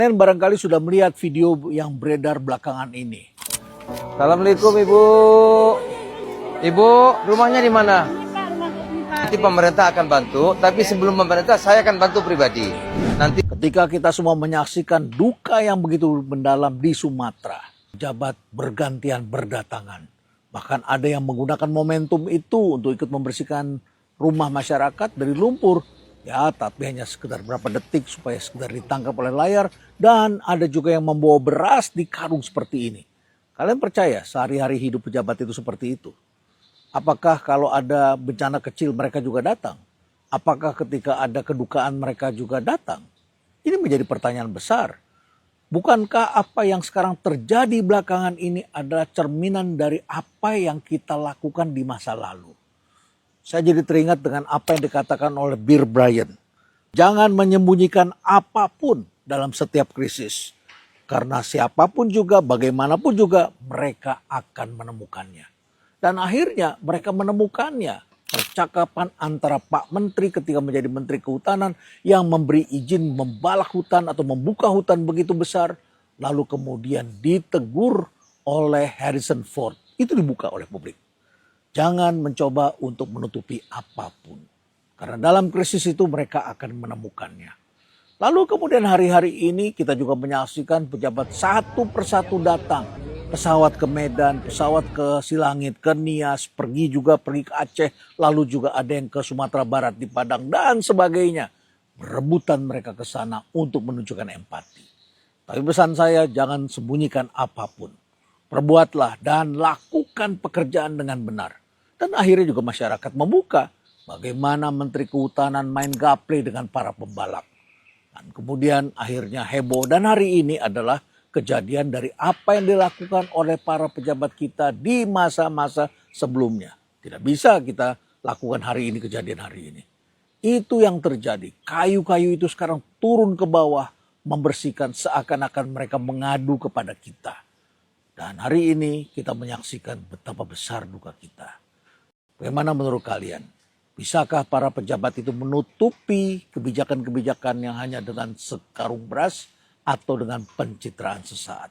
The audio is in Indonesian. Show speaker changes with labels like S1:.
S1: Kalian barangkali sudah melihat video yang beredar belakangan ini.
S2: Assalamualaikum Ibu. Ibu, rumahnya di mana? Nanti pemerintah akan bantu, tapi sebelum pemerintah saya akan bantu pribadi. Nanti
S1: Ketika kita semua menyaksikan duka yang begitu mendalam di Sumatera, pejabat bergantian berdatangan. Bahkan ada yang menggunakan momentum itu untuk ikut membersihkan rumah masyarakat dari lumpur. Ya, tapi hanya sekedar berapa detik supaya sekedar ditangkap oleh layar. Dan ada juga yang membawa beras di karung seperti ini. Kalian percaya sehari-hari hidup pejabat itu seperti itu? Apakah kalau ada bencana kecil mereka juga datang? Apakah ketika ada kedukaan mereka juga datang? Ini menjadi pertanyaan besar. Bukankah apa yang sekarang terjadi belakangan ini adalah cerminan dari apa yang kita lakukan di masa lalu? Saya jadi teringat dengan apa yang dikatakan oleh Bear Bryant. Jangan menyembunyikan apapun dalam setiap krisis. Karena siapapun juga, bagaimanapun juga, mereka akan menemukannya. Dan akhirnya mereka menemukannya. Percakapan antara Pak Menteri ketika menjadi Menteri Kehutanan yang memberi izin membalak hutan atau membuka hutan begitu besar. Lalu kemudian ditegur oleh Harrison Ford. Itu dibuka oleh publik. Jangan mencoba untuk menutupi apapun. Karena dalam krisis itu mereka akan menemukannya. Lalu kemudian hari-hari ini kita juga menyaksikan pejabat satu persatu datang. Pesawat ke Medan, pesawat ke Silangit, ke Nias, pergi ke Aceh. Lalu juga ada yang ke Sumatera Barat di Padang dan sebagainya. Berebutan mereka ke sana untuk menunjukkan empati. Tapi pesan saya jangan sembunyikan apapun. Perbuatlah dan lakukan pekerjaan dengan benar. Dan akhirnya juga masyarakat membuka bagaimana Menteri Kehutanan main gaple dengan para pembalap. Dan kemudian akhirnya heboh. Dan hari ini adalah kejadian dari apa yang dilakukan oleh para pejabat kita di masa-masa sebelumnya. Tidak bisa kita lakukan hari ini kejadian hari ini. Itu yang terjadi. Kayu-kayu itu sekarang turun ke bawah membersihkan seakan-akan mereka mengadu kepada kita. Dan hari ini kita menyaksikan betapa besar duka kita. Bagaimana menurut kalian? Bisakah para pejabat itu menutupi kebijakan-kebijakan yang hanya dengan sekarung beras atau dengan pencitraan sesaat?